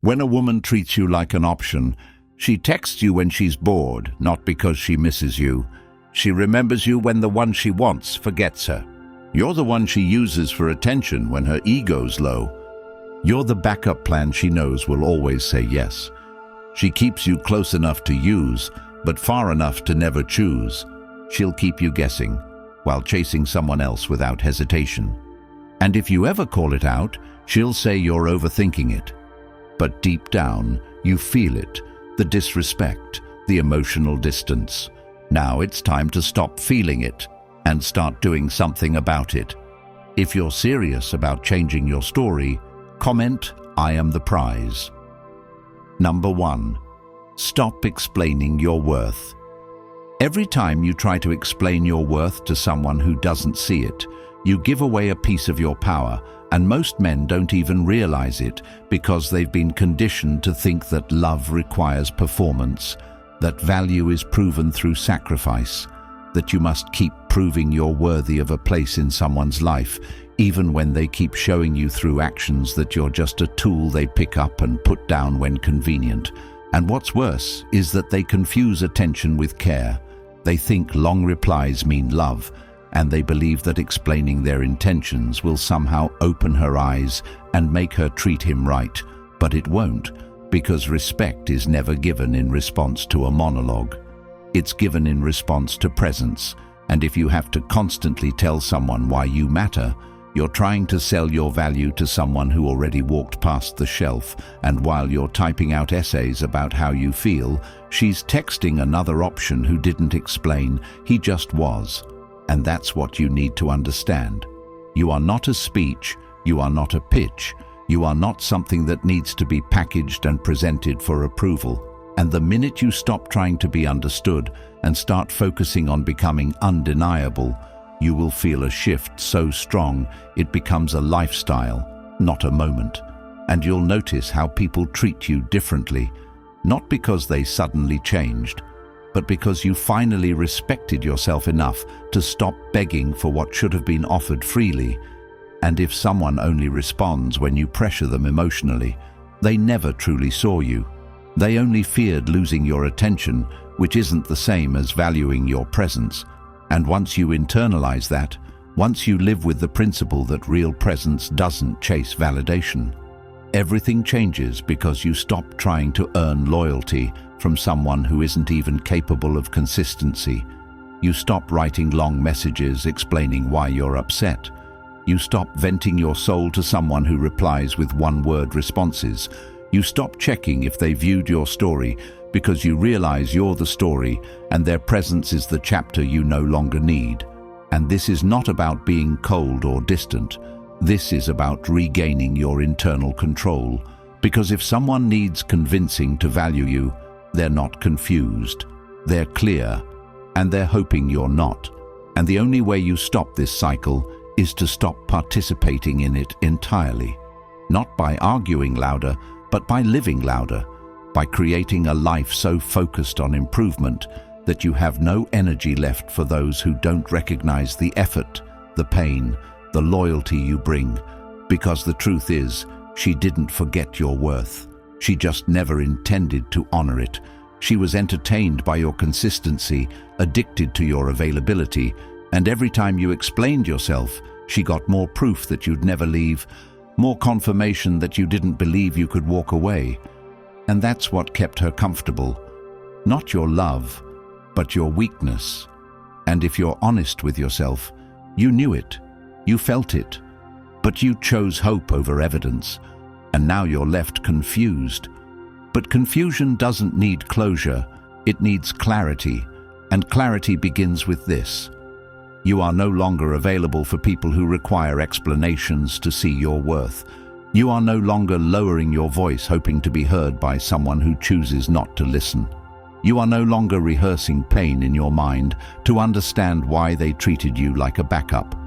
When a woman treats you like an option, she texts you when she's bored, not because she misses you. She remembers you when the one she wants forgets her. You're the one she uses for attention when her ego's low. You're the backup plan she knows will always say yes. She keeps you close enough to use, but far enough to never choose. She'll keep you guessing, while chasing someone else without hesitation. And if you ever call it out, she'll say you're overthinking it. But deep down, you feel it, the disrespect, the emotional distance. Now it's time to stop feeling it and start doing something about it. If you're serious about changing your story, comment, "I am the prize." Number 1. Stop explaining your worth. Every time you try to explain your worth to someone who doesn't see it, you give away a piece of your power, and most men don't even realize it because they've been conditioned to think that love requires performance, that value is proven through sacrifice, that you must keep proving you're worthy of a place in someone's life, even when they keep showing you through actions that you're just a tool they pick up and put down when convenient. And what's worse is that they confuse attention with care. They think long replies mean love, and they believe that explaining their intentions will somehow open her eyes and make her treat him right. But it won't, because respect is never given in response to a monologue. It's given in response to presence, and if you have to constantly tell someone why you matter, you're trying to sell your value to someone who already walked past the shelf, and while you're typing out essays about how you feel, she's texting another option who didn't explain, he just was. And that's what you need to understand. You are not a speech, you are not a pitch, you are not something that needs to be packaged and presented for approval. And the minute you stop trying to be understood and start focusing on becoming undeniable, you will feel a shift so strong it becomes a lifestyle, not a moment. And you'll notice how people treat you differently, not because they suddenly changed, but because you finally respected yourself enough to stop begging for what should have been offered freely. And if someone only responds when you pressure them emotionally, they never truly saw you. They only feared losing your attention, which isn't the same as valuing your presence. And once you internalize that, once you live with the principle that real presence doesn't chase validation, everything changes because you stop trying to earn loyalty from someone who isn't even capable of consistency. You stop writing long messages explaining why you're upset. You stop venting your soul to someone who replies with one-word responses. You stop checking if they viewed your story because you realize you're the story and their presence is the chapter you no longer need. And this is not about being cold or distant. This is about regaining your internal control. Because if someone needs convincing to value you, they're not confused. They're clear, and they're hoping you're not. And the only way you stop this cycle is to stop participating in it entirely. Not by arguing louder, but by living louder. By creating a life so focused on improvement that you have no energy left for those who don't recognize the effort, the pain, the loyalty you bring. Because the truth is, she didn't forget your worth. She just never intended to honor it. She was entertained by your consistency, addicted to your availability, and every time you explained yourself, she got more proof that you'd never leave, more confirmation that you didn't believe you could walk away. And that's what kept her comfortable. Not your love, but your weakness. And if you're honest with yourself, you knew it, you felt it, but you chose hope over evidence, and now you're left confused. But confusion doesn't need closure, it needs clarity, and clarity begins with this. You are no longer available for people who require explanations to see your worth. You are no longer lowering your voice hoping to be heard by someone who chooses not to listen. You are no longer rehearsing pain in your mind to understand why they treated you like a backup.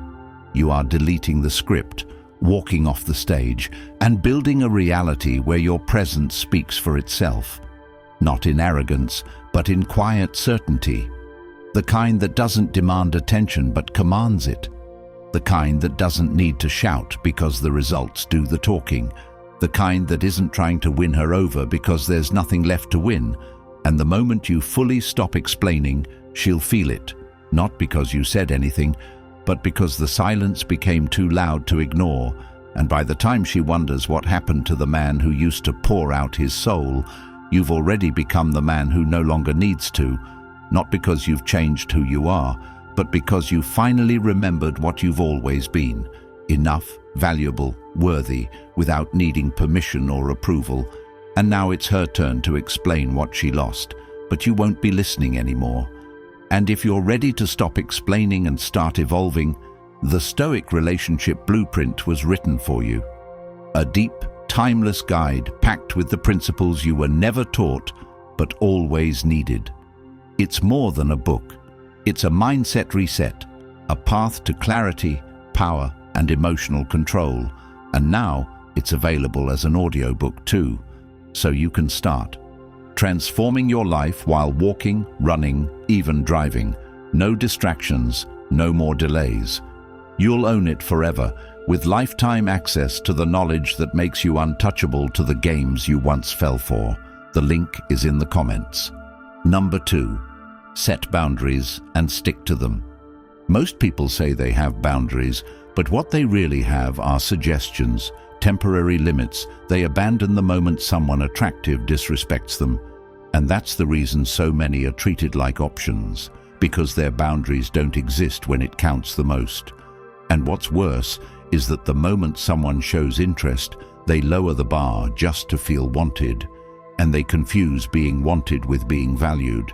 You are deleting the script, walking off the stage, and building a reality where your presence speaks for itself. Not in arrogance, but in quiet certainty. The kind that doesn't demand attention but commands it. The kind that doesn't need to shout because the results do the talking. the kind that isn't trying to win her over because there's nothing left to win. And the moment you fully stop explaining, she'll feel it, not because you said anything, but because the silence became too loud to ignore. And by the time she wonders what happened to the man who used to pour out his soul, you've already become the man who no longer needs to, not because you've changed who you are, but because you finally remembered what you've always been: enough, valuable, worthy, without needing permission or approval. And now it's her turn to explain what she lost, but you won't be listening anymore. And if you're ready to stop explaining and start evolving, the Stoic relationship blueprint was written for you. A deep, timeless guide packed with the principles you were never taught, but always needed. It's more than a book. It's a mindset reset, a path to clarity, power, and emotional control. And now it's available as an audiobook too, so you can start transforming your life while walking, running, even driving. No distractions, no more delays. You'll own it forever, with lifetime access to the knowledge that makes you untouchable to the games you once fell for. The link is in the comments. Number 2. Set boundaries and stick to them. Most people say they have boundaries, but what they really have are suggestions, temporary limits they abandon the moment someone attractive disrespects them. And that's the reason so many are treated like options, because their boundaries don't exist when it counts the most. And what's worse is that the moment someone shows interest, they lower the bar just to feel wanted, and they confuse being wanted with being valued.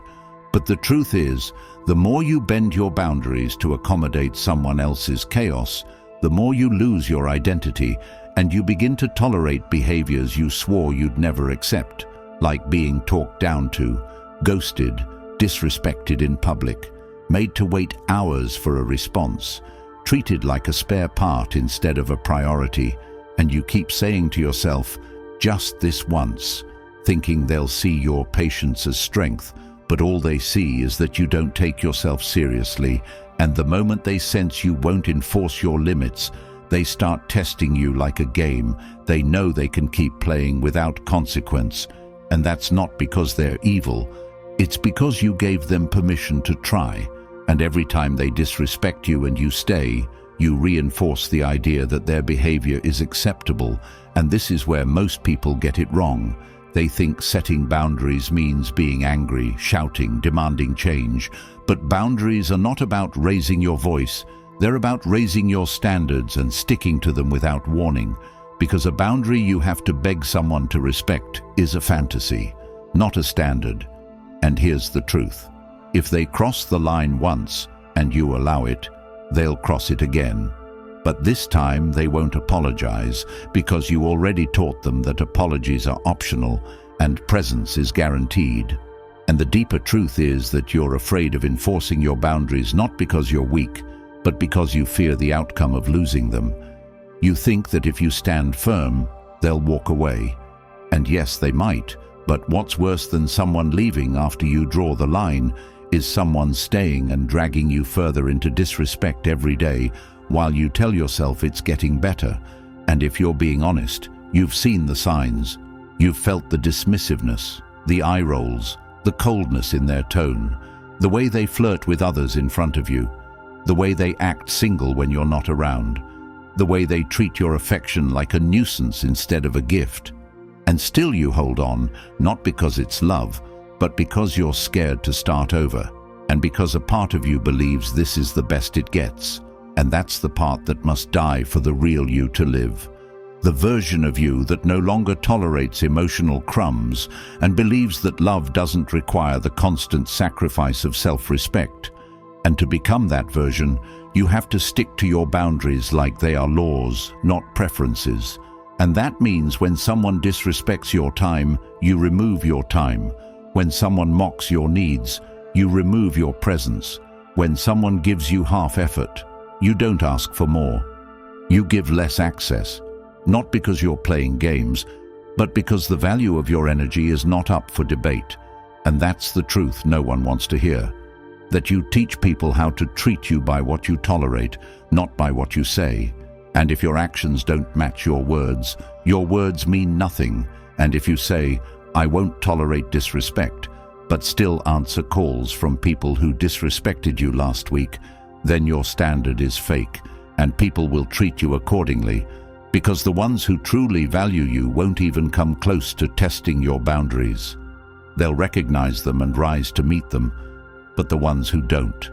But the truth is, the more you bend your boundaries to accommodate someone else's chaos, the more you lose your identity, and you begin to tolerate behaviors you swore you'd never accept, like being talked down to, ghosted, disrespected in public, made to wait hours for a response, treated like a spare part instead of a priority. And you keep saying to yourself, just this once, thinking they'll see your patience as strength, but all they see is that you don't take yourself seriously. And the moment they sense you won't enforce your limits, they start testing you like a game they know they can keep playing without consequence. And that's not because they're evil, it's because you gave them permission to try. And every time they disrespect you and you stay, you reinforce the idea that their behavior is acceptable. And this is where most people get it wrong. They think setting boundaries means being angry, shouting, demanding change. But boundaries are not about raising your voice. They're about raising your standards and sticking to them without warning. Because a boundary you have to beg someone to respect is a fantasy, not a standard. And here's the truth. If they cross the line once and you allow it, they'll cross it again. But this time they won't apologize, because you already taught them that apologies are optional and presence is guaranteed. And the deeper truth is that you're afraid of enforcing your boundaries not because you're weak, but because you fear the outcome of losing them. You think that if you stand firm, they'll walk away. And yes, they might, but what's worse than someone leaving after you draw the line is someone staying and dragging you further into disrespect every day while you tell yourself it's getting better. And if you're being honest, you've seen the signs. You've felt the dismissiveness, the eye rolls, the coldness in their tone, the way they flirt with others in front of you, the way they act single when you're not around, the way they treat your affection like a nuisance instead of a gift. And still you hold on, not because it's love, but because you're scared to start over, and because a part of you believes this is the best it gets. And that's the part that must die for the real you to live. The version of you that no longer tolerates emotional crumbs and believes that love doesn't require the constant sacrifice of self-respect. And to become that version, you have to stick to your boundaries like they are laws, not preferences. And that means when someone disrespects your time, you remove your time. When someone mocks your needs, you remove your presence. When someone gives you half effort, you don't ask for more. You give less access, not because you're playing games, but because the value of your energy is not up for debate. And that's the truth no one wants to hear. That you teach people how to treat you by what you tolerate, not by what you say. And if your actions don't match your words, Your words mean nothing, and if you say, "I won't tolerate disrespect," but still answer calls from people who disrespected you last week, then your standard is fake, and people will treat you accordingly, because the ones who truly value you won't even come close to testing your boundaries. They'll recognize them and rise to meet them, but the ones who don't,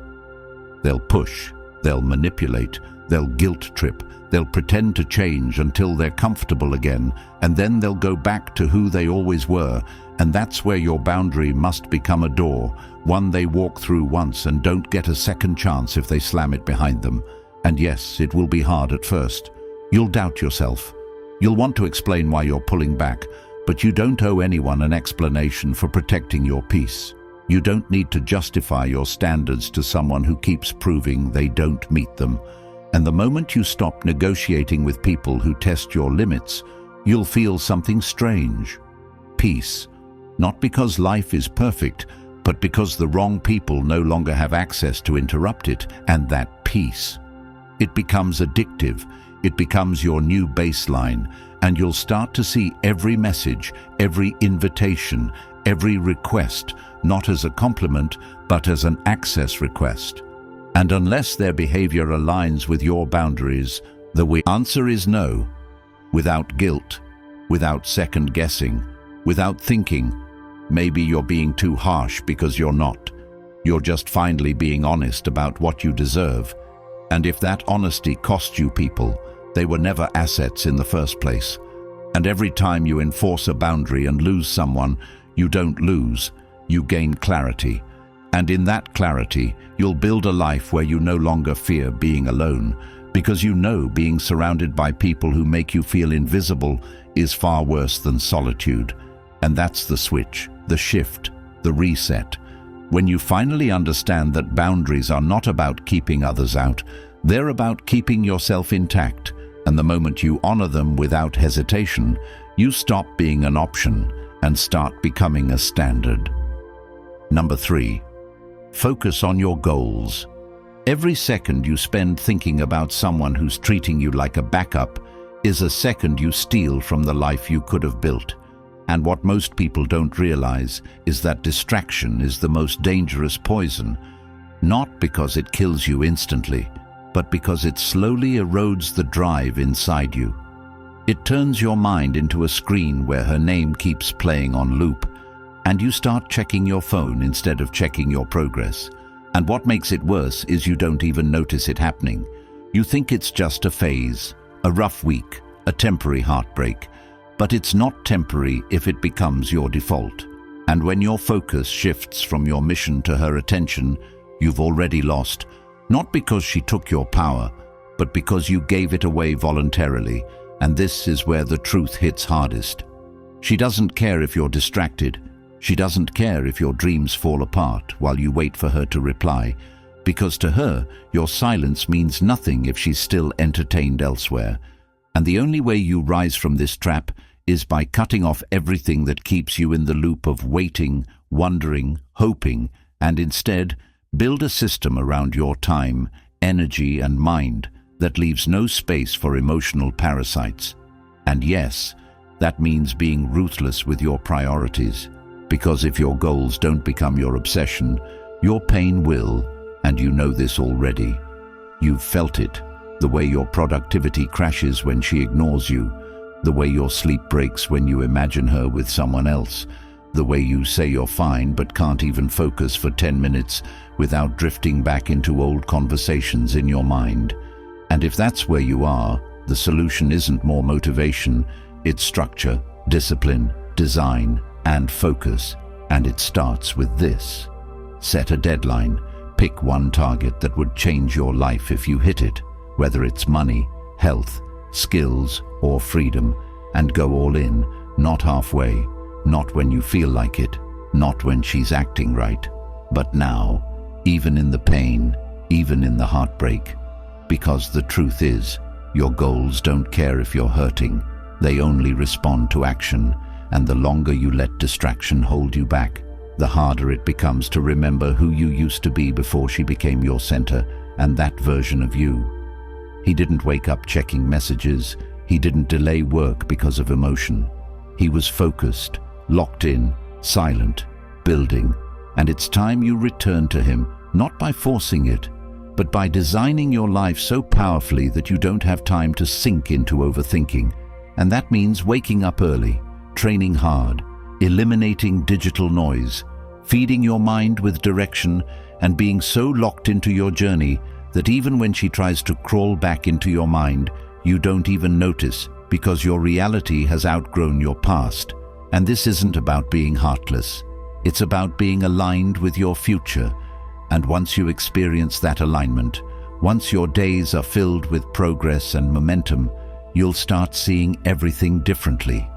they'll push, they'll manipulate, they'll guilt trip, they'll pretend to change until they're comfortable again, and then they'll go back to who they always were, and that's where your boundary must become a door, one they walk through once and don't get a second chance if they slam it behind them. And yes, it will be hard at first. You'll doubt yourself. You'll want to explain why you're pulling back, but you don't owe anyone an explanation for protecting your peace. You don't need to justify your standards to someone who keeps proving they don't meet them. And the moment you stop negotiating with people who test your limits, you'll feel something strange. Peace. Not because life is perfect, but because the wrong people no longer have access to interrupt it, and that peace. It becomes addictive. It becomes your new baseline, and you'll start to see every message, every invitation, every request, not as a compliment, but as an access request. And unless their behavior aligns with your boundaries, the answer is no. Without guilt, without second guessing, without thinking, maybe you're being too harsh because you're not. You're just finally being honest about what you deserve. And if that honesty costs you people, they were never assets in the first place. And every time you enforce a boundary and lose someone, you don't lose, you gain clarity. And in that clarity, you'll build a life where you no longer fear being alone, because you know being surrounded by people who make you feel invisible is far worse than solitude. And that's the switch, the shift, the reset. When you finally understand that boundaries are not about keeping others out, they're about keeping yourself intact. And the moment you honor them without hesitation, you stop being an option and start becoming a standard. Number 3, focus on your goals. Every second you spend thinking about someone who's treating you like a backup is a second you steal from the life you could have built. And what most people don't realize is that distraction is the most dangerous poison, not because it kills you instantly, but because it slowly erodes the drive inside you. It turns your mind into a screen where her name keeps playing on loop, and you start checking your phone instead of checking your progress. And what makes it worse is you don't even notice it happening. You think it's just a phase, a rough week, a temporary heartbreak. But it's not temporary if it becomes your default. And when your focus shifts from your mission to her attention, you've already lost, not because she took your power, but because you gave it away voluntarily. And this is where the truth hits hardest. She doesn't care if you're distracted. She doesn't care if your dreams fall apart while you wait for her to reply, because to her, your silence means nothing if she's still entertained elsewhere. And the only way you rise from this trap is by cutting off everything that keeps you in the loop of waiting, wondering, hoping, and instead build a system around your time, energy, and mind that leaves no space for emotional parasites. And yes, that means being ruthless with your priorities, because if your goals don't become your obsession, your pain will, and you know this already. You've felt it. The way your productivity crashes when she ignores you, the way your sleep breaks when you imagine her with someone else, the way you say you're fine but can't even focus for 10 minutes without drifting back into old conversations in your mind. And if that's where you are, the solution isn't more motivation, it's structure, discipline, design, and focus. And it starts with this. Set a deadline. Pick one target that would change your life if you hit it. Whether it's money, health, skills, or freedom, and go all in, not halfway, not when you feel like it, not when she's acting right, but now, even in the pain, even in the heartbreak. Because the truth is, your goals don't care if you're hurting, they only respond to action, and the longer you let distraction hold you back, the harder it becomes to remember who you used to be before she became your center, and that version of you. He didn't wake up checking messages. He didn't delay work because of emotion. He was focused, locked in, silent, building. And it's time you return to him, not by forcing it, but by designing your life so powerfully that you don't have time to sink into overthinking. And that means waking up early, training hard, eliminating digital noise, feeding your mind with direction, and being so locked into your journey that even when she tries to crawl back into your mind, you don't even notice because your reality has outgrown your past. And this isn't about being heartless. It's about being aligned with your future. And once you experience that alignment, once your days are filled with progress and momentum, you'll start seeing everything differently.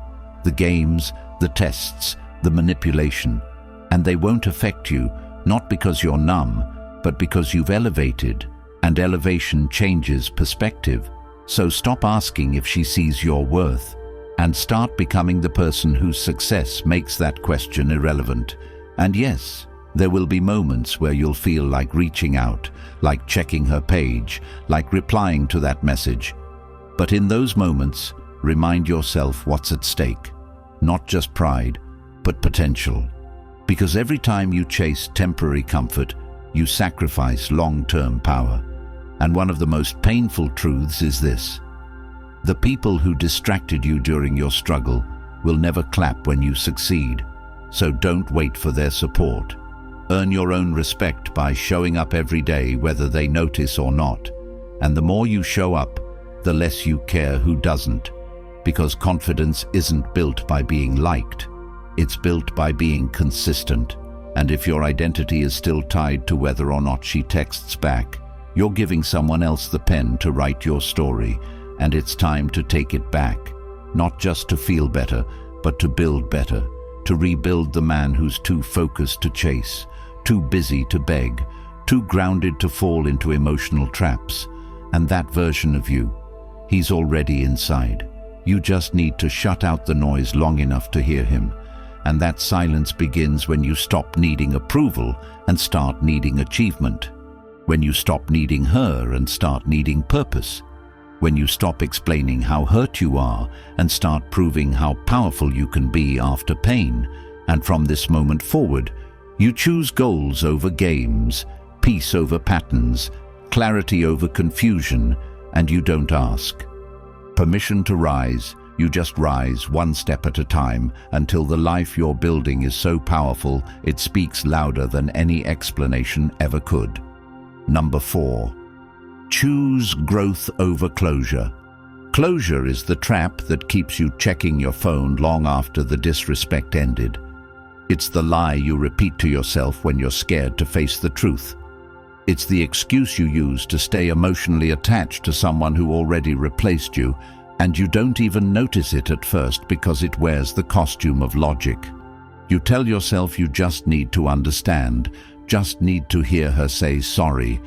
The games, the tests, the manipulation. And they won't affect you, not because you're numb, but because you've elevated. And elevation changes perspective. So stop asking if she sees your worth, and start becoming the person whose success makes that question irrelevant. And yes, there will be moments where you'll feel like reaching out, like checking her page, like replying to that message. But in those moments, remind yourself what's at stake. Not just pride, but potential. Because every time you chase temporary comfort, you sacrifice long-term power. And one of the most painful truths is this: the people who distracted you during your struggle will never clap when you succeed. So don't wait for their support. Earn your own respect by showing up every day, whether they notice or not. And the more you show up, the less you care who doesn't. Because confidence isn't built by being liked. It's built by being consistent. And if your identity is still tied to whether or not she texts back, you're giving someone else the pen to write your story. And it's time to take it back. Not just to feel better, but to build better. To rebuild the man who's too focused to chase, too busy to beg, too grounded to fall into emotional traps. And that version of you, he's already inside. You just need to shut out the noise long enough to hear him. And that silence begins when you stop needing approval and start needing achievement. When you stop needing her and start needing purpose. When you stop explaining how hurt you are and start proving how powerful you can be after pain. And from this moment forward, you choose goals over games, peace over patterns, clarity over confusion, and you don't ask permission to rise. You just rise one step at a time until the life you're building is so powerful it speaks louder than any explanation ever could. Number 4. Choose growth over closure. Closure is the trap that keeps you checking your phone long after the disrespect ended. It's the lie you repeat to yourself when you're scared to face the truth. It's the excuse you use to stay emotionally attached to someone who already replaced you, and you don't even notice it at first because it wears the costume of logic. You tell yourself you just need to understand, just need to hear her say sorry,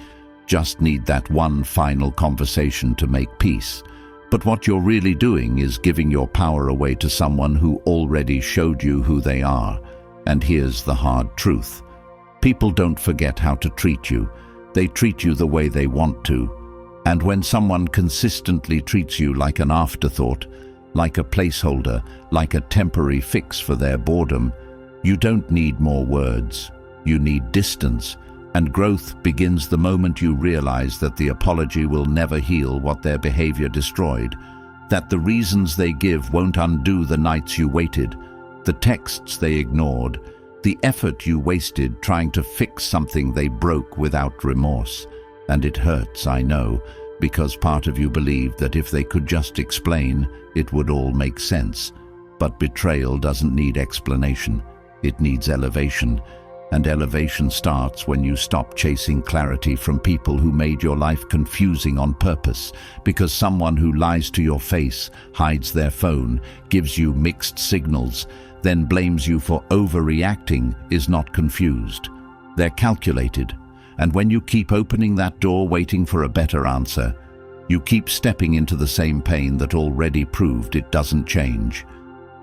just need that one final conversation to make peace. But what you're really doing is giving your power away to someone who already showed you who they are. And here's the hard truth. People don't forget how to treat you. They treat you the way they want to. And when someone consistently treats you like an afterthought, like a placeholder, like a temporary fix for their boredom, you don't need more words. You need distance. And growth begins the moment you realize that the apology will never heal what their behavior destroyed, that the reasons they give won't undo the nights you waited, the texts they ignored, the effort you wasted trying to fix something they broke without remorse. And it hurts, I know, because part of you believed that if they could just explain, it would all make sense. But betrayal doesn't need explanation. It needs elevation. And elevation starts when you stop chasing clarity from people who made your life confusing on purpose, because someone who lies to your face, hides their phone, gives you mixed signals, then blames you for overreacting is not confused. They're calculated. And when you keep opening that door waiting for a better answer, you keep stepping into the same pain that already proved it doesn't change.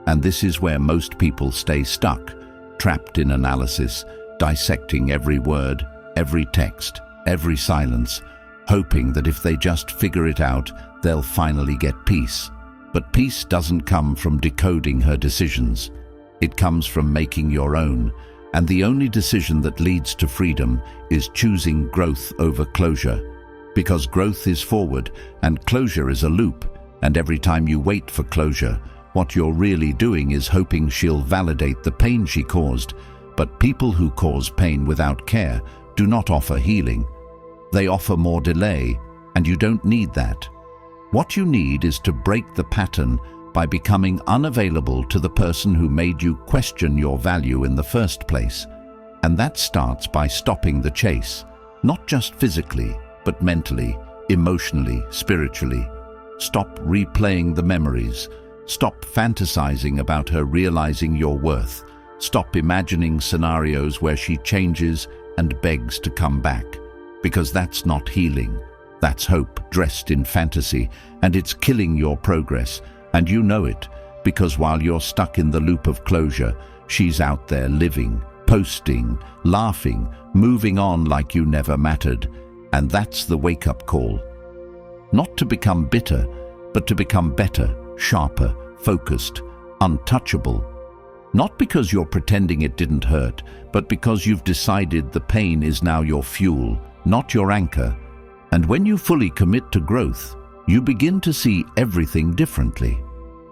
And this is where most people stay stuck, trapped in analysis, dissecting every word, every text, every silence, hoping that if they just figure it out, they'll finally get peace. But peace doesn't come from decoding her decisions. It comes from making your own. And the only decision that leads to freedom is choosing growth over closure. Because growth is forward and closure is a loop. And every time you wait for closure, what you're really doing is hoping she'll validate the pain she caused. But people who cause pain without care do not offer healing. They offer more delay, and you don't need that. What you need is to break the pattern by becoming unavailable to the person who made you question your value in the first place. And that starts by stopping the chase, not just physically, but mentally, emotionally, spiritually. Stop replaying the memories. Stop fantasizing about her realizing your worth. Stop imagining scenarios where she changes and begs to come back. Because that's not healing. That's hope dressed in fantasy, and it's killing your progress. And you know it, because while you're stuck in the loop of closure, she's out there living, posting, laughing, moving on like you never mattered. And that's the wake-up call. Not to become bitter, but to become better, sharper, focused, untouchable. Not because you're pretending it didn't hurt, but because you've decided the pain is now your fuel, not your anchor. And when you fully commit to growth, you begin to see everything differently.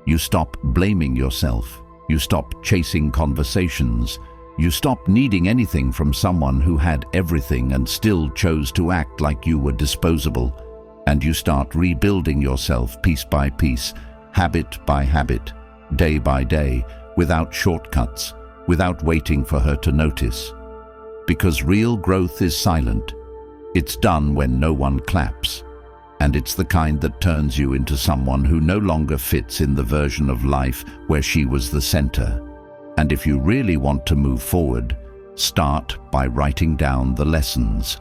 You stop blaming yourself. You stop chasing conversations. You stop needing anything from someone who had everything and still chose to act like you were disposable. And you start rebuilding yourself piece by piece, habit by habit, day by day, without shortcuts, without waiting for her to notice. Because real growth is silent. It's done when no one claps. And it's the kind that turns you into someone who no longer fits in the version of life where she was the center. And if you really want to move forward, start by writing down the lessons.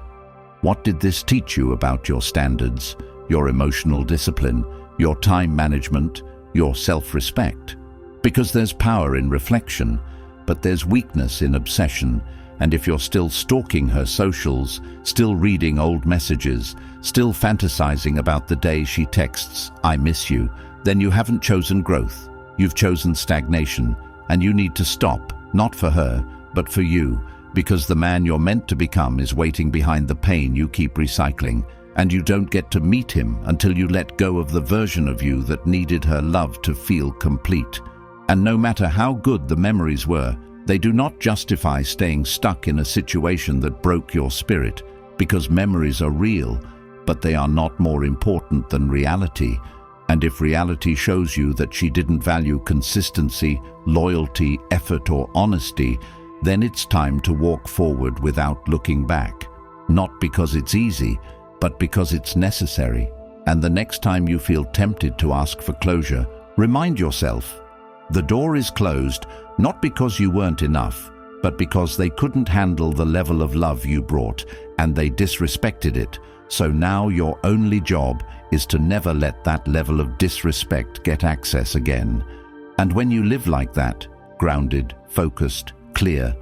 What did this teach you about your standards, your emotional discipline, your time management, your self-respect? Because there's power in reflection, but there's weakness in obsession. And if you're still stalking her socials, still reading old messages, still fantasizing about the day she texts, "I miss you," then you haven't chosen growth. You've chosen stagnation, and you need to stop, not for her, but for you, because the man you're meant to become is waiting behind the pain you keep recycling, and you don't get to meet him until you let go of the version of you that needed her love to feel complete. And no matter how good the memories were, they do not justify staying stuck in a situation that broke your spirit, because memories are real, but they are not more important than reality. And if reality shows you that she didn't value consistency, loyalty, effort, or honesty, then it's time to walk forward without looking back. Not because it's easy, but because it's necessary. And the next time you feel tempted to ask for closure, remind yourself, the door is closed, not because you weren't enough, but because they couldn't handle the level of love you brought, and they disrespected it. So now your only job is to never let that level of disrespect get access again. And when you live like that, grounded, focused, clear,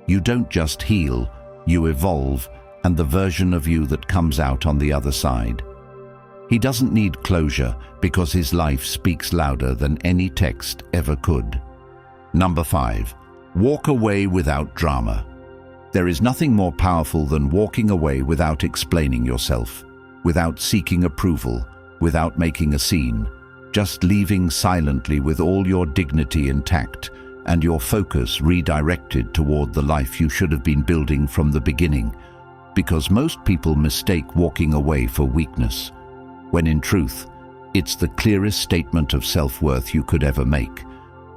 you don't just heal, you evolve, and the version of you that comes out on the other side. He doesn't need closure because his life speaks louder than any text ever could. Number 5. Walk away without drama. There is nothing more powerful than walking away without explaining yourself, without seeking approval, without making a scene, just leaving silently with all your dignity intact and your focus redirected toward the life you should have been building from the beginning. Because most people mistake walking away for weakness, when in truth, it's the clearest statement of self-worth you could ever make.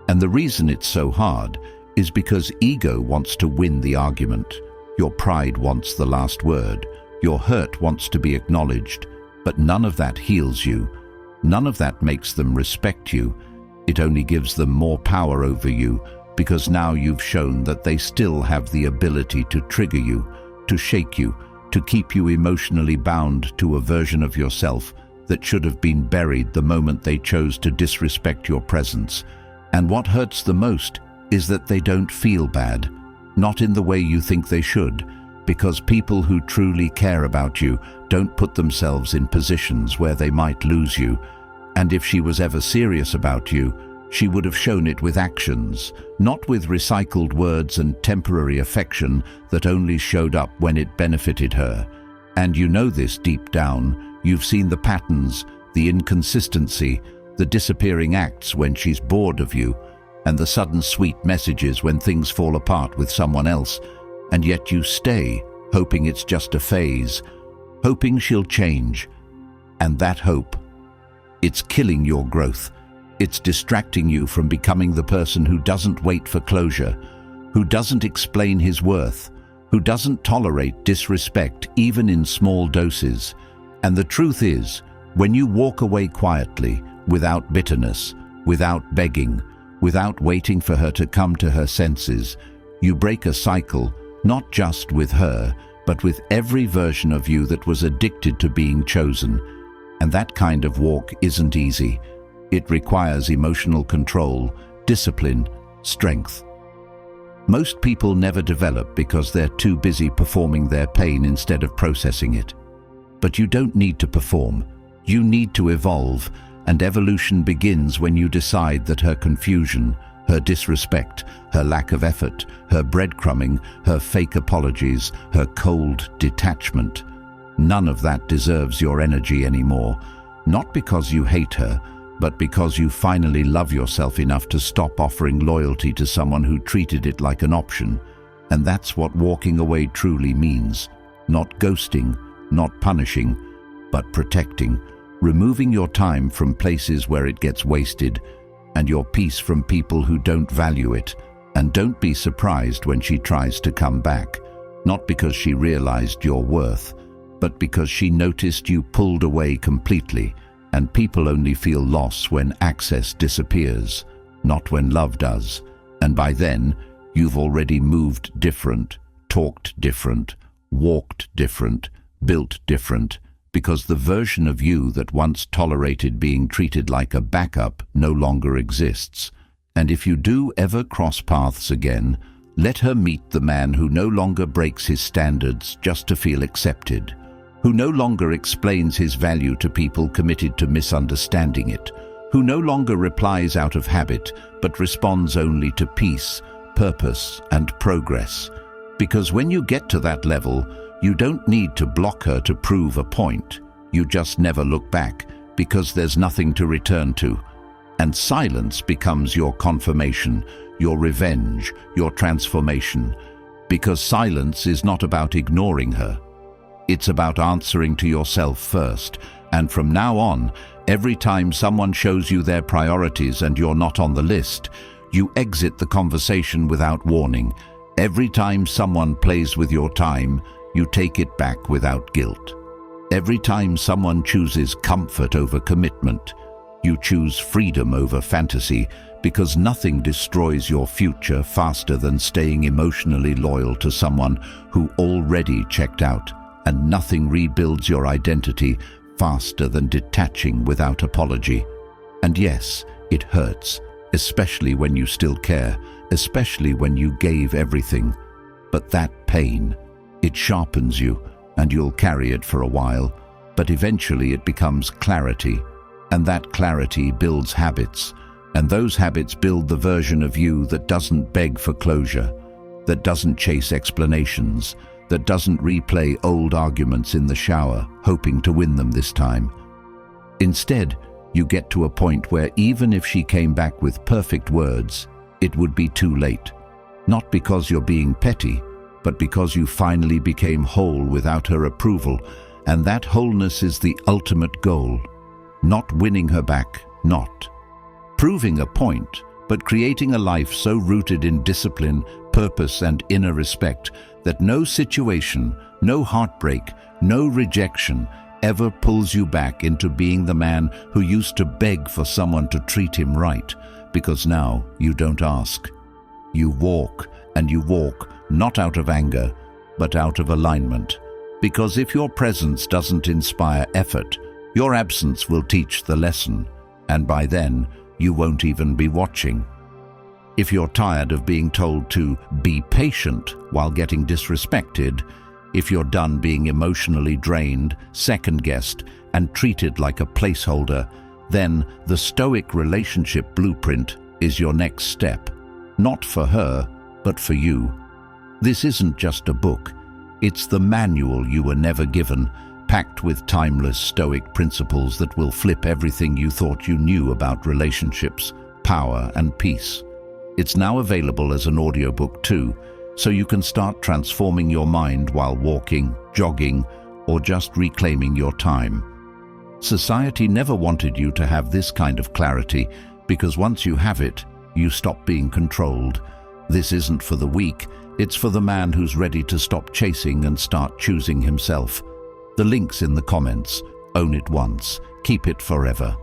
And the reason it's so hard is because ego wants to win the argument. Your pride wants the last word. Your hurt wants to be acknowledged. But none of that heals you. None of that makes them respect you. It only gives them more power over you, because now you've shown that they still have the ability to trigger you, to shake you, to keep you emotionally bound to a version of yourself that should have been buried the moment they chose to disrespect your presence. And what hurts the most is that they don't feel bad, not in the way you think they should, because people who truly care about you don't put themselves in positions where they might lose you. And if she was ever serious about you, she would have shown it with actions, not with recycled words and temporary affection that only showed up when it benefited her. And you know this deep down. You've seen the patterns, the inconsistency, the disappearing acts when she's bored of you, and the sudden sweet messages when things fall apart with someone else. And yet you stay, hoping it's just a phase, hoping she'll change. And that hope, it's killing your growth. It's distracting you from becoming the person who doesn't wait for closure, who doesn't explain his worth, who doesn't tolerate disrespect even in small doses. And the truth is, when you walk away quietly, without bitterness, without begging, without waiting for her to come to her senses, you break a cycle, not just with her, but with every version of you that was addicted to being chosen. And that kind of walk isn't easy. It requires emotional control, discipline, strength. Most people never develop because they're too busy performing their pain instead of processing it. But you don't need to perform. You need to evolve, and evolution begins when you decide that her confusion, her disrespect, her lack of effort, her breadcrumbing, her fake apologies, her cold detachment, none of that deserves your energy anymore. Not because you hate her, but because you finally love yourself enough to stop offering loyalty to someone who treated it like an option. And that's what walking away truly means. Not ghosting, not punishing, but protecting. Removing your time from places where it gets wasted, and your peace from people who don't value it. And don't be surprised when she tries to come back. Not because she realized your worth, but because she noticed you pulled away completely. And people only feel loss when access disappears, not when love does. And by then, you've already moved different, talked different, walked different, built different, because the version of you that once tolerated being treated like a backup no longer exists. And if you do ever cross paths again, let her meet the man who no longer breaks his standards just to feel accepted, who no longer explains his value to people committed to misunderstanding it, who no longer replies out of habit but responds only to peace, purpose, and progress. Because when you get to that level, you don't need to block her to prove a point. You just never look back, because there's nothing to return to. And silence becomes your confirmation, your revenge, your transformation. Because silence is not about ignoring her. It's about answering to yourself first. And from now on, every time someone shows you their priorities and you're not on the list, you exit the conversation without warning. Every time someone plays with your time, you take it back without guilt. Every time someone chooses comfort over commitment, you choose freedom over fantasy, because nothing destroys your future faster than staying emotionally loyal to someone who already checked out. And nothing rebuilds your identity faster than detaching without apology. And yes, it hurts, especially when you still care, especially when you gave everything. But that pain, it sharpens you, and you'll carry it for a while, but eventually it becomes clarity, and that clarity builds habits, and those habits build the version of you that doesn't beg for closure, that doesn't chase explanations, that doesn't replay old arguments in the shower, hoping to win them this time. Instead, you get to a point where even if she came back with perfect words, it would be too late. Not because you're being petty, but because you finally became whole without her approval, and that wholeness is the ultimate goal. Not winning her back, not proving a point, but creating a life so rooted in discipline, purpose, and inner respect that no situation, no heartbreak, no rejection ever pulls you back into being the man who used to beg for someone to treat him right, because now you don't ask. You walk, and you walk not out of anger, but out of alignment. Because if your presence doesn't inspire effort, your absence will teach the lesson, and by then you won't even be watching. If you're tired of being told to be patient while getting disrespected, if you're done being emotionally drained, second-guessed, and treated like a placeholder, then the Stoic relationship blueprint is your next step. Not for her, but for you. This isn't just a book. It's the manual you were never given, packed with timeless Stoic principles that will flip everything you thought you knew about relationships, power, and peace. It's now available as an audiobook too, so you can start transforming your mind while walking, jogging, or just reclaiming your time. Society never wanted you to have this kind of clarity, because once you have it, you stop being controlled. This isn't for the weak, it's for the man who's ready to stop chasing and start choosing himself. The link's in the comments. Own it once, keep it forever.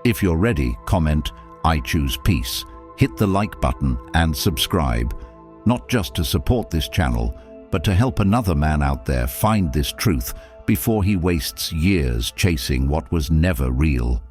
If you're ready, comment, "I choose peace." Hit the like button and subscribe, not just to support this channel, but to help another man out there find this truth before he wastes years chasing what was never real.